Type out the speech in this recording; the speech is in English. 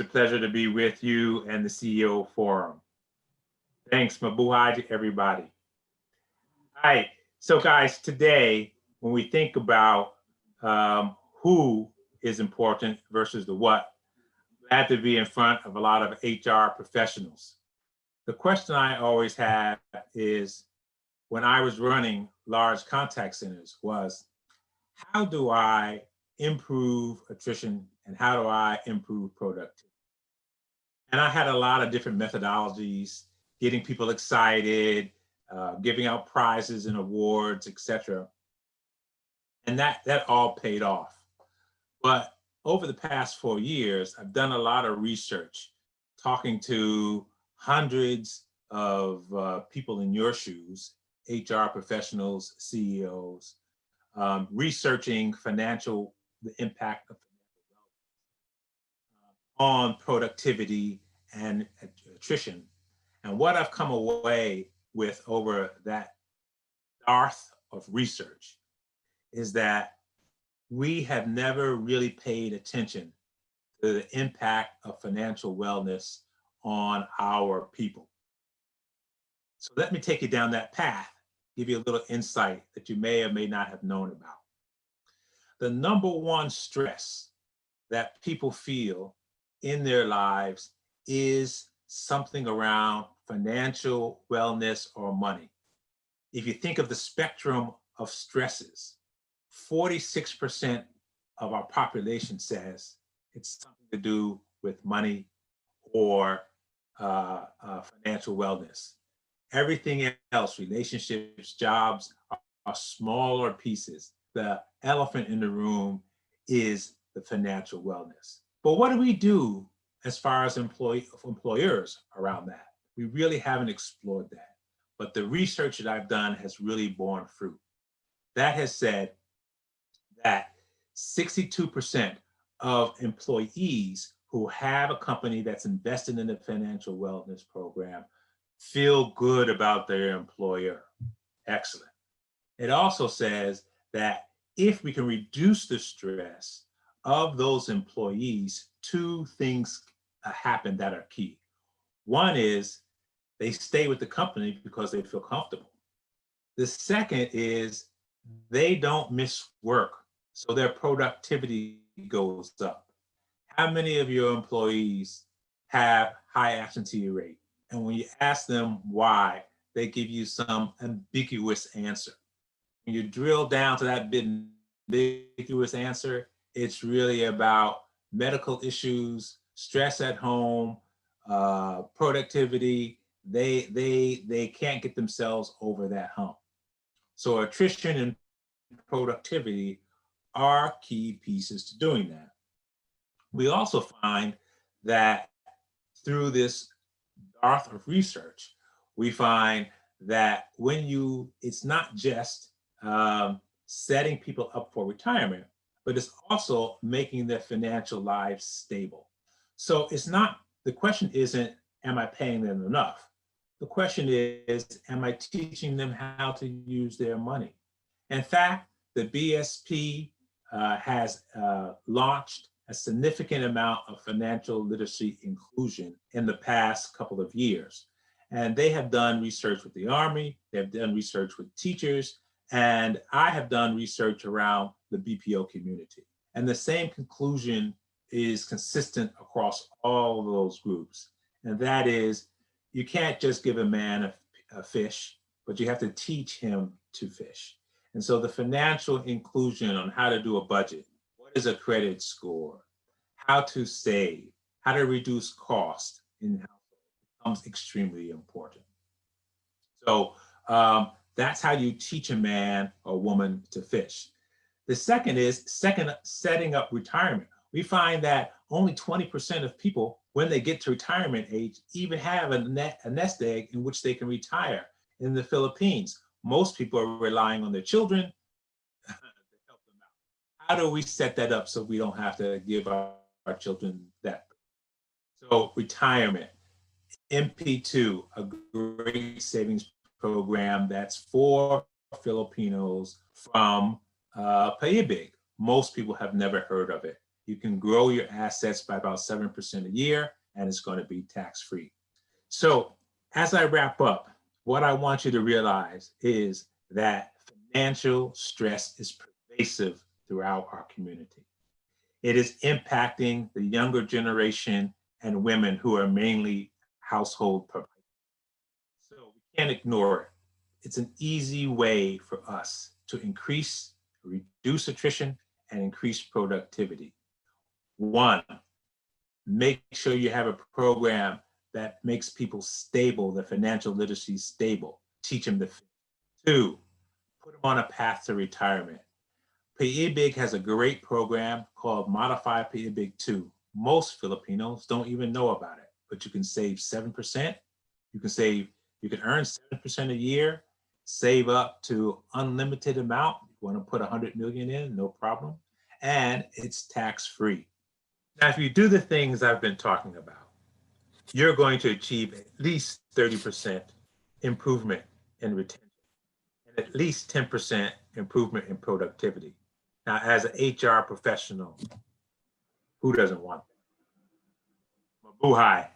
a pleasure to be with you and the CEO Forum. Thanks, mabuhay to everybody. All right, so guys, today, when we think about who is important versus the what, glad to be in front of a lot of HR professionals. The question I always have is, when I was running large contact centers, was how do I improve attrition and how do I improve productivity? And I had a lot of different methodologies, getting people excited, giving out prizes and awards, etc. And that all paid off. But over the past 4 years, I've done a lot of research, talking to hundreds of people in your shoes, HR professionals, CEOs, researching the impact of on productivity and attrition. And what I've come away with over that dearth of research is that we have never really paid attention to the impact of financial wellness on our people. So let me take you down that path, give you a little insight that you may or may not have known about. The number one stress that people feel in their lives is something around financial wellness or money. If you think of the spectrum of stresses, 46% of our population says it's something to do with money or financial wellness. Everything else, relationships, jobs, are smaller pieces. The elephant in the room is the financial wellness. But what do we do as far as employers around that? We really haven't explored that. But the research that I've done has really borne fruit. That has said that 62% of employees who have a company that's invested in a financial wellness program feel good about their employer. Excellent. It also says that if we can reduce the stress of those employees, two things happen that are key. One is they stay with the company because they feel comfortable. The second is they don't miss work, so their productivity goes up. How many of your employees have high absentee rate? And when you ask them why, they give you some ambiguous answer. When you drill down to that ambiguous answer, it's really about medical issues, stress at home, productivity. They can't get themselves over that hump. So attrition and productivity are key pieces to doing that. We also find that through this dearth of research, we find that it's not just setting people up for retirement, but it's also making their financial lives stable. So the question isn't, am I paying them enough? The question is, am I teaching them how to use their money? In fact, the BSP has launched a significant amount of financial literacy inclusion in the past couple of years. And they have done research with the Army, they've done research with teachers, and I have done research around the BPO community. And the same conclusion is consistent across all of those groups. And that is, you can't just give a man a fish, but you have to teach him to fish. And so the financial inclusion on how to do a budget, what is a credit score, how to save, how to reduce cost in household becomes extremely important. So that's how you teach a man or woman to fish. The second is setting up retirement. We find that only 20% of people, when they get to retirement age, even have a nest egg in which they can retire. In the Philippines, most people are relying on their children to help them out. How do we set that up so we don't have to give our children that? So retirement, MP2, a great savings program that's for Filipinos from Paibig. Most people have never heard of it. You can grow your assets by about 7% a year, and it's going to be tax-free. So as I wrap up, what I want you to realize is that financial stress is pervasive throughout our community. It is impacting the younger generation and women who are mainly household providers. So we can't ignore it. It's an easy way for us to reduce attrition, and increase productivity. One, make sure you have a program that makes people stable, the financial literacy stable. Teach them the. Two, put them on a path to retirement. PE-BIG has a great program called Modified PE-BIG 2. Most Filipinos don't even know about it, but you can save 7%. You can earn 7% a year, save up to unlimited amount. You want to put 100 million in, no problem. And it's tax-free. Now, if you do the things I've been talking about, you're going to achieve at least 30% improvement in retention and at least 10% improvement in productivity. Now, as an HR professional, who doesn't want that? Mabuhay.